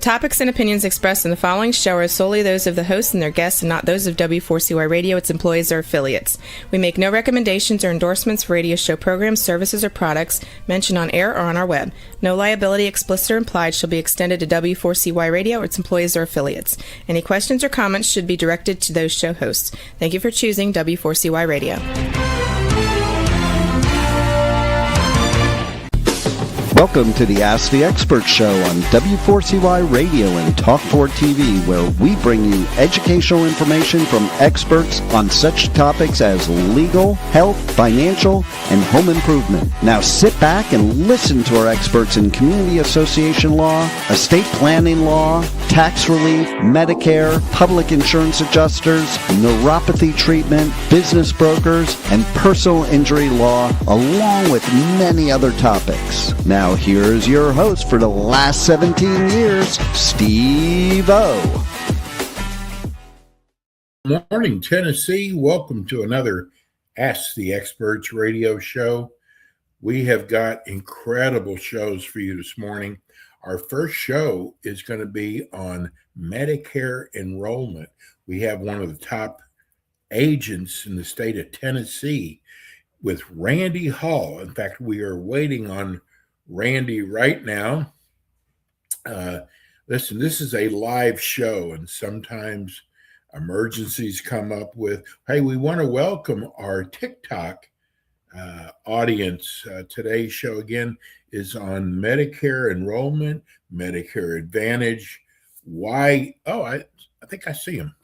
topics and opinions expressed in the following show are solely those of the hosts and their guests and not those of W4CY Radio, its employees, or affiliates. We make no recommendations or endorsements for radio show programs, services, or products mentioned on air or on our web. No liability, explicit or implied, shall be extended to W4CY Radio or its employees or affiliates. Any questions or comments should be directed to those show hosts. Thank you for choosing W4CY Radio. Welcome to the Ask the Expert Show on W4CY Radio and Talk4 TV, where we bring you educational information from experts on such topics as legal, health, financial, and home improvement. Now sit back and listen to our experts in community association law, estate planning law, tax relief, Medicare, public insurance adjusters, neuropathy treatment, business brokers, and personal injury law, along with many other topics. Now here's your host for the last 17 years, Steve-O. Good morning, Tennessee. Welcome to another Ask the Experts radio show. We have got incredible shows for you this morning. Our first show is going to be on Medicare enrollment. We have one of the top agents in the state of Tennessee with Randy Hall. In fact, we are waiting on Randy right now. Listen, this is a live show, and sometimes emergencies come up with, hey, we want to welcome our TikTok audience. Today's show, again, is on Medicare enrollment, Medicare Advantage. Why? Oh, I think I see him.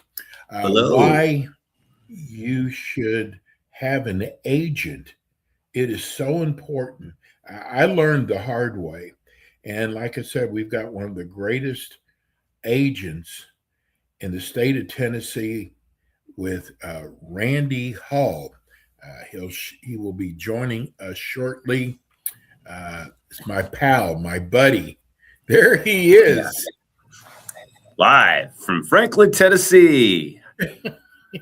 Hello. Why you should have an agent. It is so important. I learned the hard way. And like I said, we've got one of the greatest agents in the state of Tennessee with Randy Hall. He will be joining us shortly. It's my pal, my buddy. There he is. Live from Franklin, Tennessee.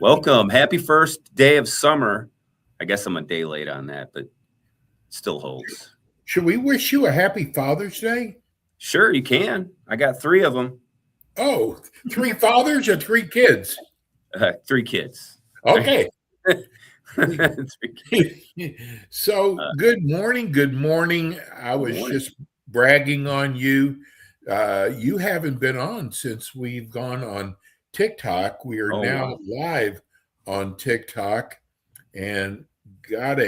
Welcome. Happy first day of summer. I guess I'm a day late on that, but still holds. Should we wish you a happy Father's Day? Sure, you can. I got 3 of them. Oh, 3 fathers or 3 kids? 3 kids. Okay. 3 kids. So good morning. Good morning. I was just bragging on you. You haven't been on since we've gone on TikTok. We are now live on TikTok and got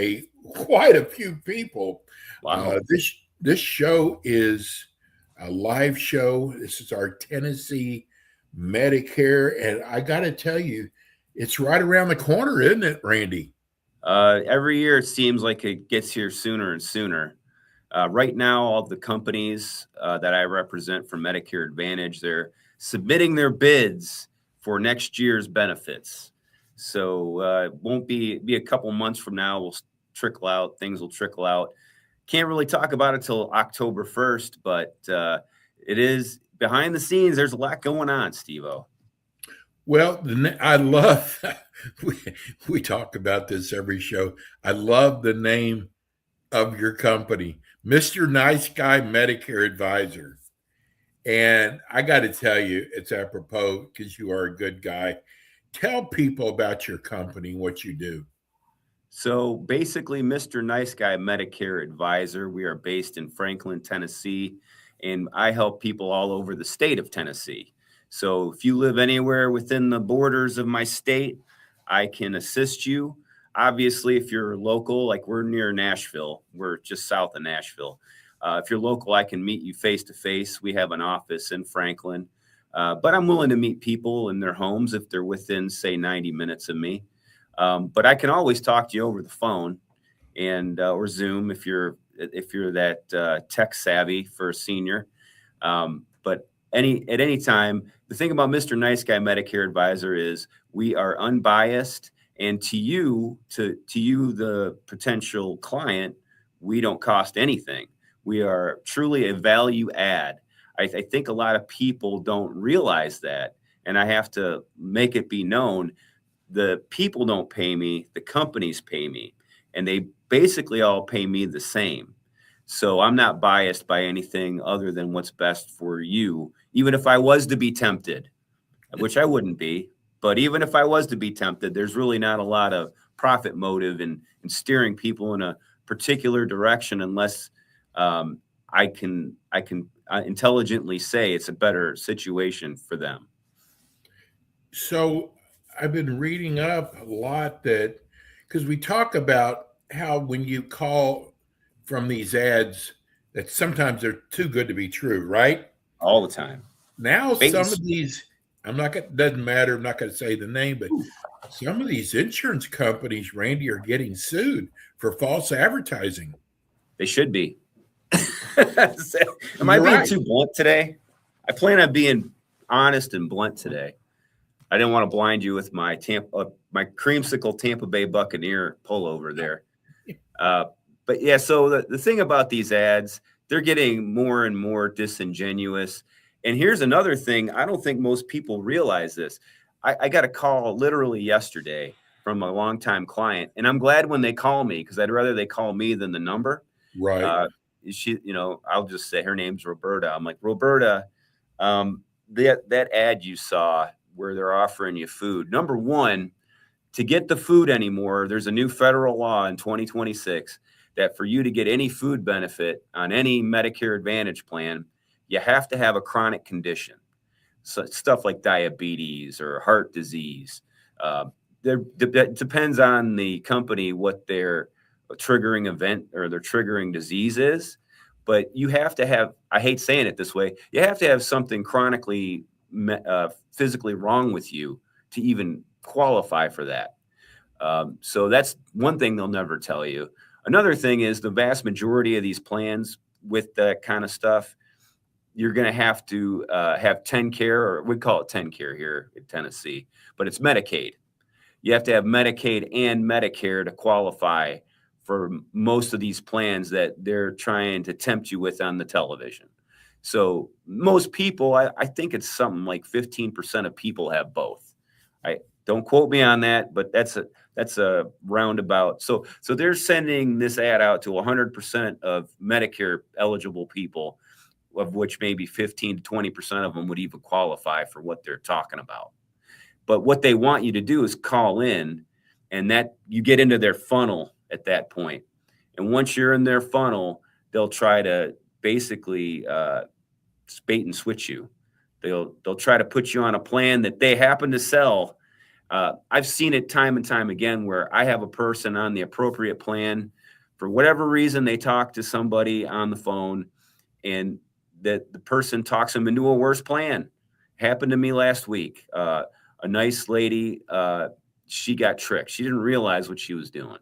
quite a few people. Wow. This show is a live show. This is our Tennessee Medicare, and I got to tell you, it's right around the corner, isn't it, Randy? Every year it seems like it gets here sooner and sooner. Right now, all the companies that I represent for Medicare Advantage, they're submitting their bids for next year's benefits. So it won't be a couple months from now. Things will trickle out. Can't really talk about it till October 1st, but it is behind the scenes. There's a lot going on, Steve-O. Well, I love, we talk about this every show. I love the name of your company, Mr. Nice Guy Medicare Advisor. And I got to tell you, it's apropos because you are a good guy. Tell people about your company, what you do. So basically, Mr. Nice Guy Medicare Advisor, we are based in Franklin, Tennessee, and I help people all over the state of Tennessee. So if you live anywhere within the borders of my state, I can assist you. Obviously, if you're local, like we're near Nashville, we're just south of Nashville. If you're local, I can meet you face to face. We have an office in Franklin, but I'm willing to meet people in their homes if they're within, say, 90 minutes of me. But I can always talk to you over the phone and or Zoom if you're that tech savvy for a senior. But at any time, the thing about Mr. Nice Guy Medicare Advisor is we are unbiased, and to you, the potential client, we don't cost anything. We are truly a value add. I think a lot of people don't realize that, and I have to make it be known. The people don't pay me, the companies pay me, and they basically all pay me the same. So I'm not biased by anything other than what's best for you. Even if I was to be tempted, which I wouldn't be, but even if I was to be tempted, there's really not a lot of profit motive in steering people in a particular direction unless I can intelligently say it's a better situation for them. So I've been reading up a lot that, because we talk about how when you call from these ads, that sometimes they're too good to be true, right? All the time. Now some of these, doesn't matter, I'm not going to say the name, but some of these insurance companies, Randy, are getting sued for false advertising. They should be. Am I being too blunt today? I plan on being honest and blunt today. I didn't want to blind you with my my creamsicle Tampa Bay Buccaneer pullover there. But yeah, so the thing about these ads, they're getting more and more disingenuous. And here's another thing. I don't think most people realize this. I got a call literally yesterday from a longtime client, and I'm glad when they call me because I'd rather they call me than the number. Right. She, I'll just say her name's Roberta. I'm like, Roberta, that ad you saw where they're offering you food. Number one, to get the food anymore, there's a new federal law in 2026 that for you to get any food benefit on any Medicare Advantage plan, you have to have a chronic condition. So stuff like diabetes or heart disease. That depends on the company, what their triggering event or their triggering disease is. But you have to have, I hate saying it this way, you have to have something chronically physically wrong with you to even qualify for that. So that's one thing they'll never tell you. Another thing is the vast majority of these plans with that kind of stuff, you're going to have 10 care, or we call it 10 care here in Tennessee, but it's Medicaid. You have to have Medicaid and Medicare to qualify for most of these plans that they're trying to tempt you with on the television. So most people, I think it's something like 15% of people have both. I don't quote me on that, but that's a roundabout. So they're sending this ad out to 100% of Medicare eligible people, of which maybe 15 to 20% of them would even qualify for what they're talking about. But what they want you to do is call in, and that you get into their funnel at that point. And once you're in their funnel, they'll try to basically bait and switch you. They'll try to put you on a plan that they happen to sell. I've seen it time and time again where I have a person on the appropriate plan. For whatever reason, they talk to somebody on the phone, and that the person talks them into a worse plan. Happened to me last week. A nice lady, she got tricked. She didn't realize what she was doing.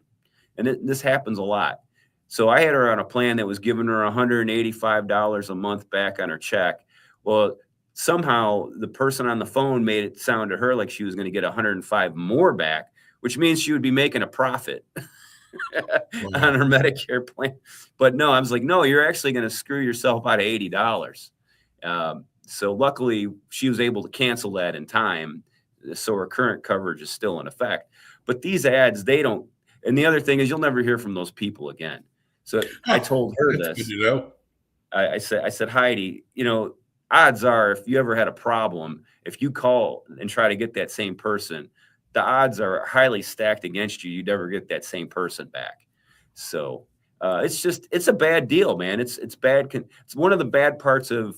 And this happens a lot. So I had her on a plan that was giving her $185 a month back on her check. Well, somehow the person on the phone made it sound to her like she was going to get 105 more back, which means she would be making a profit on her Medicare plan. But no, I was like, no, you're actually going to screw yourself out of $80. So luckily she was able to cancel that in time. So her current coverage is still in effect. But these ads, they don't. And the other thing is you'll never hear from those people again. So I told her this. I said, Heidi, odds are if you ever had a problem, if you call and try to get that same person, the odds are highly stacked against you. You'd never get that same person back. So it's a bad deal, man. It's bad. It's one of the bad parts of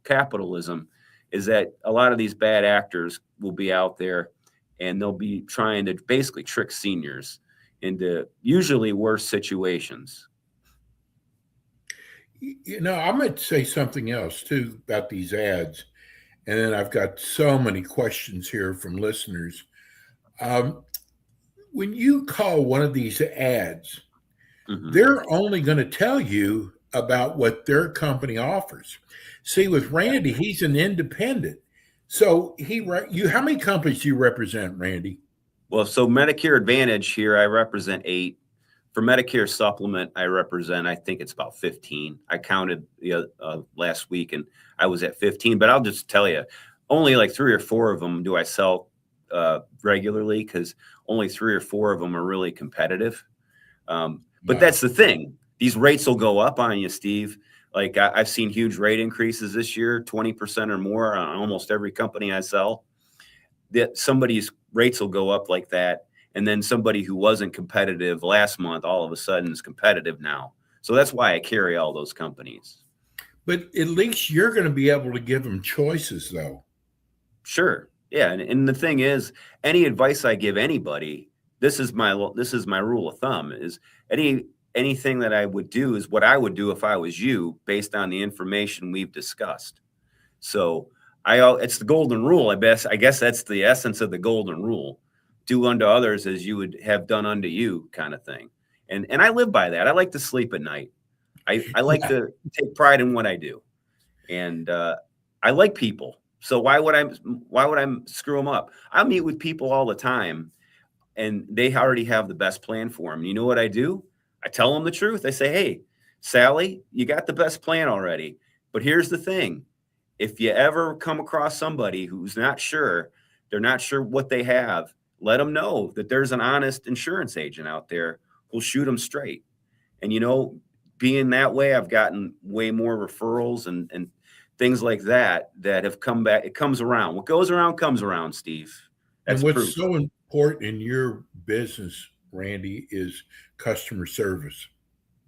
capitalism is that a lot of these bad actors will be out there and they'll be trying to basically trick seniors into usually worse situations. I'm going to say something else too about these ads. And then I've got so many questions here from listeners. When you call one of these ads, they're only going to tell you about what their company offers. See, with Randy, he's an independent. So how many companies do you represent, Randy? Well, so Medicare Advantage here, I represent 8. For Medicare Supplement, I represent, I think it's about 15. I counted last week and I was at 15, but I'll just tell you, only like 3 or 4 of them do I sell regularly because only 3 or 4 of them are really competitive. But that's the thing. these rates will go up on you, Steve. Like I've seen huge rate increases this year, 20% or more on almost every company I sell. That somebody's rates will go up like that. And then somebody who wasn't competitive last month, all of a sudden is competitive now. So that's why I carry all those companies. But at least you're going to be able to give them choices, though. Sure. Yeah. And the thing is, any advice I give anybody, this is my rule of thumb, is anything that I would do is what I would do if I was you, based on the information we've discussed. So it's the golden rule. I guess that's the essence of the golden rule. Do unto others as you would have done unto you, kind of thing. And I live by that. I like to sleep at night. I like to take pride in what I do. And I like people. So why would I screw them up? I meet with people all the time, and they already have the best plan for them. You know what I do? I tell them the truth. I say, hey, Sally, you got the best plan already. But here's the thing. If you ever come across somebody who's not sure, they're not sure what they have, let them know that there's an honest insurance agent out there who'll shoot them straight. And, being that way, I've gotten way more referrals and things like that have come back. It comes around. What goes around comes around, Steve. That's and what's proof. so important in your business, Randy, is customer service.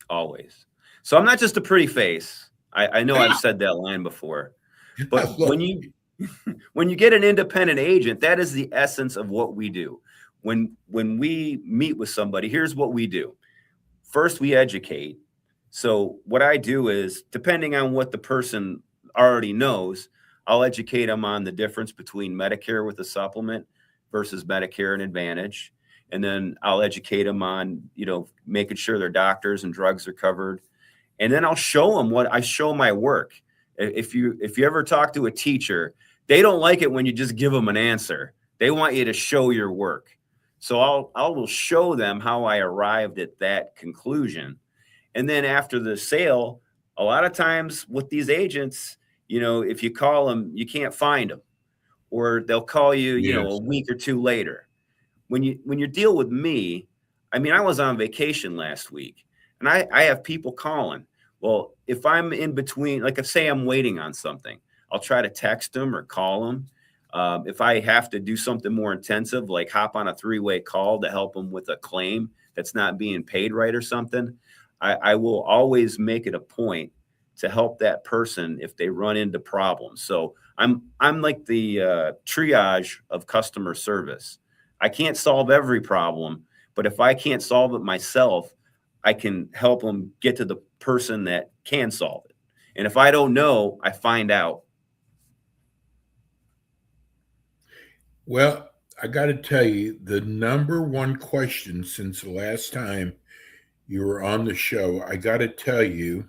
Always. So I'm not just a pretty face. I know I've said that line before, but when you get an independent agent, that is the essence of what we do. When we meet with somebody, here's what we do. First, we educate. So what I do is, depending on what the person already knows, I'll educate them on the difference between Medicare with a supplement versus Medicare and Advantage. And then I'll educate them on, making sure their doctors and drugs are covered. And then I'll show them what I show my work. If you ever talk to a teacher, they don't like it when you just give them an answer. They want you to show your work. So I will show them how I arrived at that conclusion. And then after the sale, a lot of times with these agents, if you call them, you can't find them, or they'll call you, a week or two later. When you deal with me, I was on vacation last week, and I have people calling. Well, if I'm in between, like if say I'm waiting on something, I'll try to text them or call them. If I have to do something more intensive, like hop on a 3-way call to help them with a claim that's not being paid right or something, I will always make it a point to help that person if they run into problems. So I'm like the triage of customer service. I can't solve every problem, but if I can't solve it myself, I can help them get to the person that can solve it. And if I don't know, I find out. Well, I got to tell you, the number one question since the last time you were on the show, I got to tell you,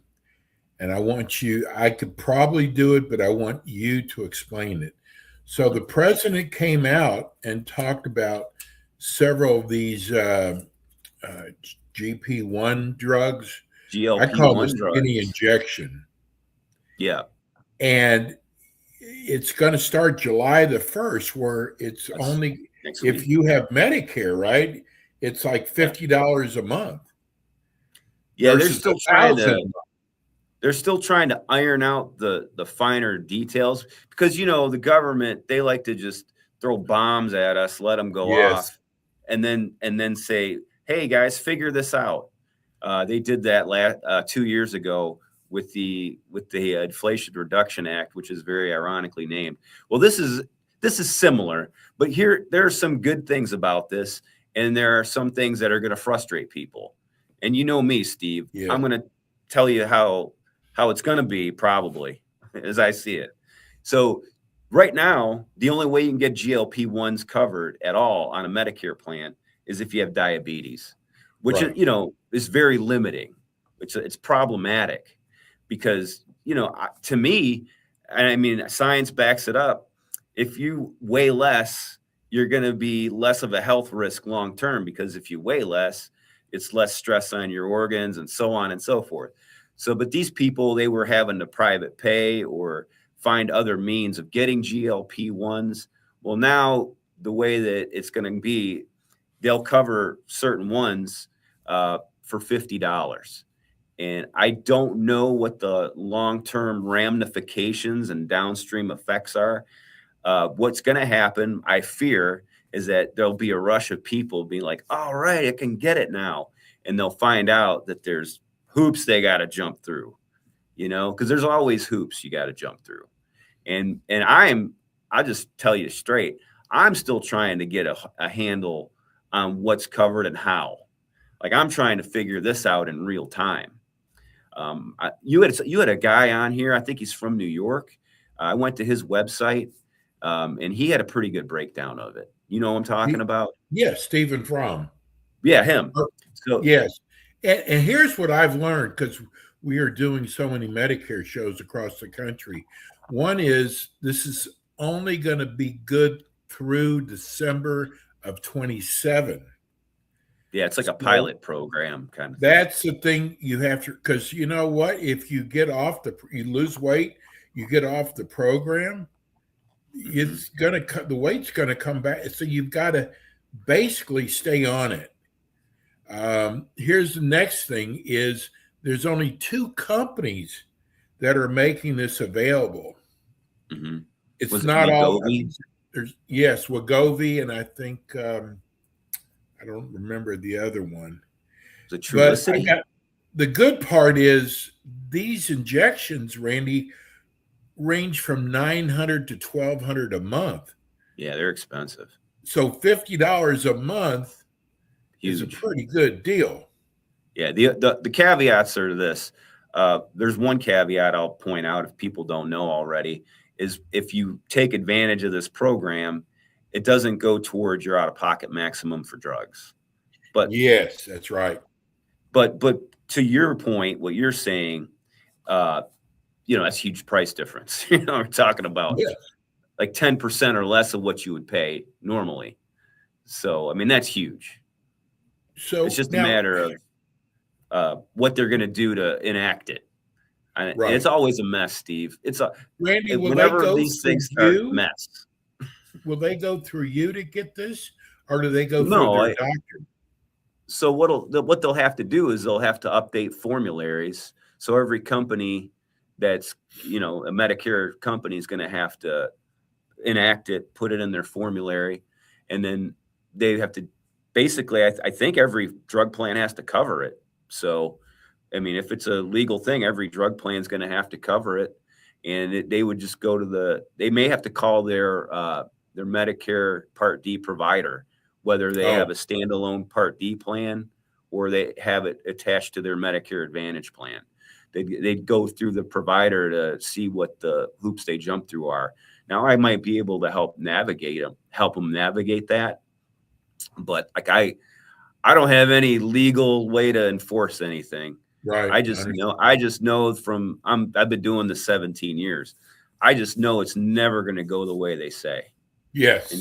and I could probably do it, but I want you to explain it. So the president came out and talked about several of these GP1 drugs. GLP-1 I call it drugs. skinny injection. Yeah. And it's going to start July the 1st, where it's only, if you have Medicare, right? It's like $50 a month. Yeah, they're still trying to iron out the finer details, because the government, they like to just throw bombs at us, let them go off, and then say, hey guys, figure this out. They did that 2 years ago with the Inflation Reduction Act, which is very ironically named. Well, this is similar, but there are some good things about this, and there are some things that are going to frustrate people. And you know me, Steve, I'm going to tell you how it's going to be, probably, as I see it. So right now, the only way you can get GLP-1s covered at all on a Medicare plan is if you have diabetes, which, is very limiting. It's problematic because, to me, science backs it up. If you weigh less, you're going to be less of a health risk long term, because if you weigh less, it's less stress on your organs and so on and so forth. So, but these people, they were having to private pay or find other means of getting GLP-1s. Well, now the way that it's going to be, they'll cover certain ones for $50. And I don't know what the long-term ramifications and downstream effects are. What's going to happen, I fear, is that there'll be a rush of people being like, all right, I can get it now. And they'll find out that there's hoops they got to jump through, because there's always hoops you got to jump through. And I'll just tell you straight, I'm still trying to get a handle on what's covered and how. Like, I'm trying to figure this out in real time. You had a guy on here, I think he's from New York. I went to his website, and he had a pretty good breakdown of it. You know what I'm talking about? Yes, Stephen Fromm. Yeah, him. So yes, and here's what I've learned, because we are doing so many Medicare shows across the country. One is this is only going to be good through December of 27. Yeah, it's like a pilot program kind of thing. That's the thing you have to, because you know what? If you get off you lose weight, you get off the program, it's going to the weight's going to come back. So you've got to basically stay on it. Here's the next thing is there's only 2 companies that are making this available. Mm-hmm. It's Was not it all. Wegovy? Yes, Wegovy, and I think I don't remember the other one. The Trulicity? But the good part is these injections, Randy, range from $900 to $1,200 a month. Yeah, they're expensive. So $50 a month is a Huge. pretty good deal. Yeah, the caveats are this. There's one caveat I'll point out if people don't know already, is if you take advantage of this program, it doesn't go towards your out-of-pocket maximum for drugs. But yes, that's right. But to your point, what you're saying, that's huge price difference. We're talking about like 10% or less of what you would pay normally. So, I mean, that's huge. So it's just a matter of what they're going to do to enact it. And it's always a mess, Steve. Randy, whenever these things start, mess. Will they go through you to get this, or do they go through their doctor? So what they'll have to do is they'll have to update formularies. So every company that's a Medicare company is going to have to enact it, put it in their formulary, and then they have to basically. I think every drug plan has to cover it. So, I mean, if it's a legal thing, every drug plan is going to have to cover it, and they would just go to they may have to call their Medicare Part D provider, whether they have a standalone Part D plan or they have it attached to their Medicare Advantage plan. They'd go through the provider to see what the hoops they jump through are. Now, I might be able to help them navigate that, but like I don't have any legal way to enforce anything. Right. I just know I've been doing this 17 years. I just know it's never going to go the way they say. Yes.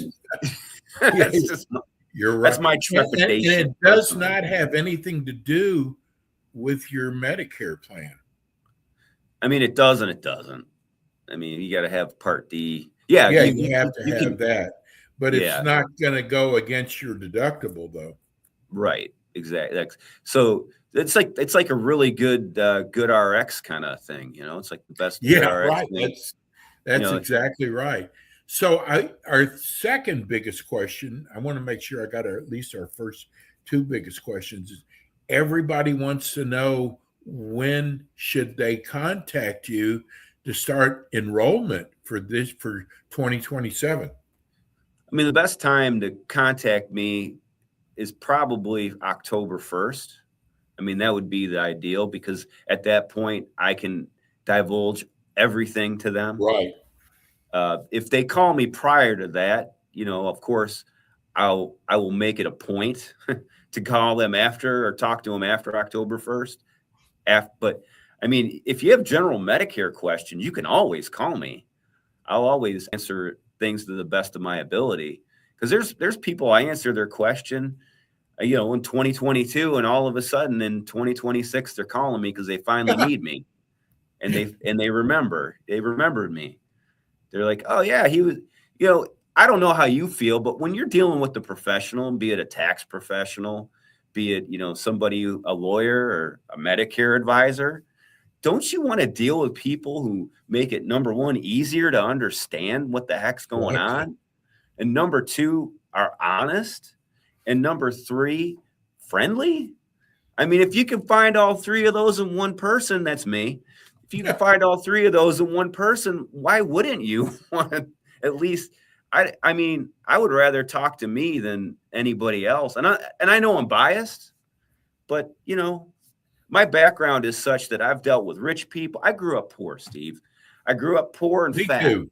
You're right. That's my trepidation. And it does not have anything to do with your Medicare plan. I mean, it does and it doesn't. I mean, you got to have Part D. You have to have that. But it's not going to go against your deductible, though. Right. Exactly. So it's like a really good RX kind of thing. It's like the best. Yeah, RX right. thing. That's exactly right. So our second biggest question, I want to make sure I got at least our first 2 biggest questions, is everybody wants to know, when should they contact you to start enrollment for 2027? I mean, the best time to contact me is probably October 1st. I mean, that would be the ideal, because at that point I can divulge everything to them. Right. If they call me prior to that, of course, I will make it a point to call them after or talk to them after October 1st. But I mean, if you have general Medicare questions, you can always call me. I'll always answer things to the best of my ability, because there's people I answer their question, in 2022, and all of a sudden in 2026 they're calling me because they finally need me, and they remembered me. They're like, oh yeah, he was. I don't know how you feel, but when you're dealing with the professional, be it a tax professional, be it, somebody, a lawyer or a Medicare advisor. Don't you want to deal with people who make it, number one, easier to understand what the heck's going on? And number two, are honest? And number three, friendly? I mean, if you can find all three of those in one person, that's me. If you can find all three of those in one person, why wouldn't you want to at least, I mean, I would rather talk to me than anybody else. And I know I'm biased, but my background is such that I've dealt with rich people. I grew up poor, Steve. I grew up poor and fat. Too.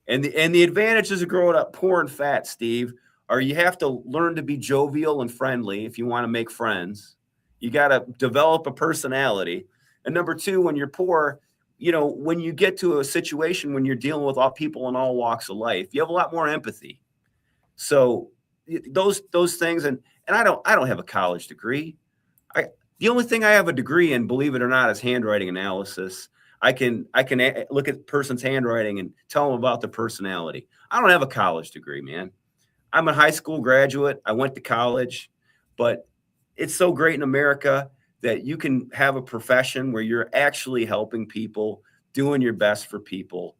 And the advantages of growing up poor and fat, Steve, are you have to learn to be jovial and friendly if you want to make friends. You got to develop a personality. And number two, when you're poor, when you get to a situation when you're dealing with all people in all walks of life, you have a lot more empathy. So those things, and I don't have a college degree. The only thing I have a degree in, believe it or not, is handwriting analysis. I can look at the person's handwriting and tell them about their personality. I don't have a college degree, man. I'm a high school graduate. I went to college, but it's so great in America that you can have a profession where you're actually helping people, doing your best for people,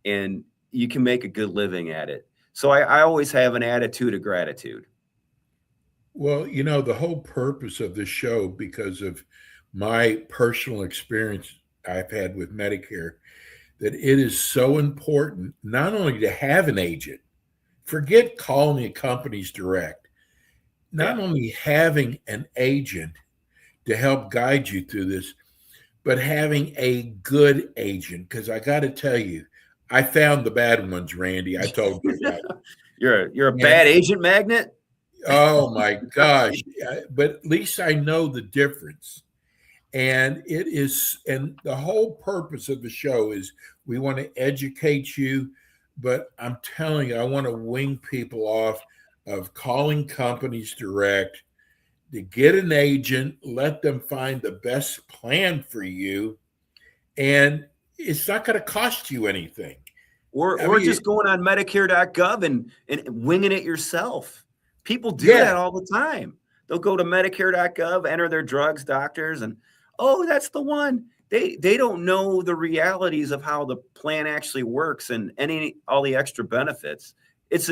and you can make a good living at it. So I always have an attitude of gratitude. Well, the whole purpose of this show, because of my personal experience I've had with Medicare, that it is so important not only to have an agent, forget calling the companies direct, not only having an agent to help guide you through this, but having a good agent. Because I got to tell you, I found the bad ones, Randy. I told you that. You're a bad agent magnet? Oh my gosh. But at least I know the difference. And the whole purpose of the show is we want to educate you, but I'm telling you, I want to wing people off of calling companies direct, to get an agent, let them find the best plan for you, and it's not going to cost you anything. Or just going on Medicare.gov and winging it yourself. People do that all the time. They'll go to Medicare.gov, enter their drugs, doctors, and that's the one. They don't know the realities of how the plan actually works and all the extra benefits. It's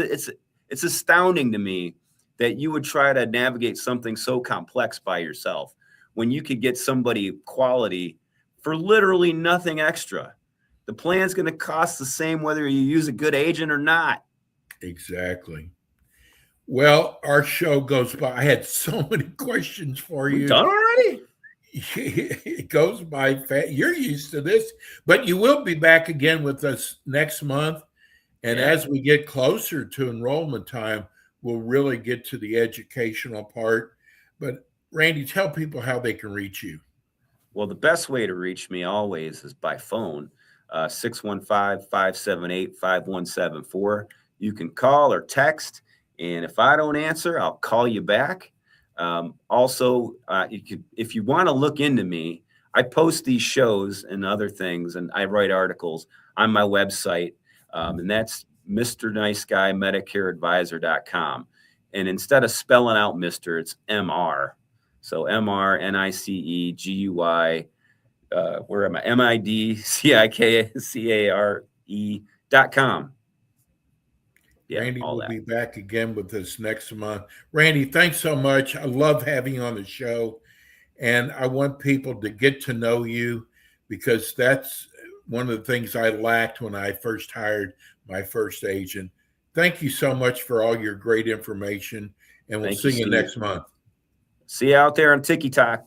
astounding to me that you would try to navigate something so complex by yourself when you could get somebody quality for literally nothing extra. The plan's going to cost the same whether you use a good agent or not. Exactly. Well, our show goes by. I had so many questions for you. We're done already? It goes by fast. You're used to this, but you will be back again with us next month. And as we get closer to enrollment time, we'll really get to the educational part. But Randy, tell people how they can reach you. Well, the best way to reach me always is by phone, 615-578-5174. You can call or text, and if I don't answer, I'll call you back. Also, if you want to look into me, I post these shows and other things, and I write articles on my website, and that's Mr. Nice Guy, MedicareAdvisor.com. And instead of spelling out Mr., it's MR. So MRNICEGUI, where am I? MIDCICARE.com. Yeah, Randy will be back again with us next month. Randy, thanks so much. I love having you on the show. And I want people to get to know you, because that's one of the things I lacked when I first hired my first agent. Thank you so much for all your great information, and we'll see you next month. See you out there on TikTok.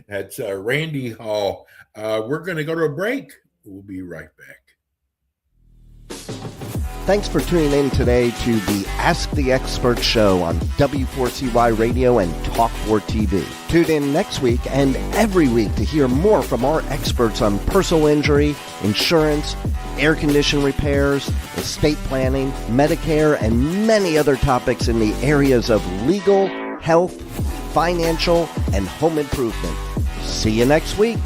That's Randy Hall. We're going to go to a break. We'll be right back. Thanks for tuning in today to the Ask the Expert show on W4CY Radio and Talk4 TV. Tune in next week and every week to hear more from our experts on personal injury, insurance, air condition repairs, estate planning, Medicare, and many other topics in the areas of legal, health, financial, and home improvement. See you next week.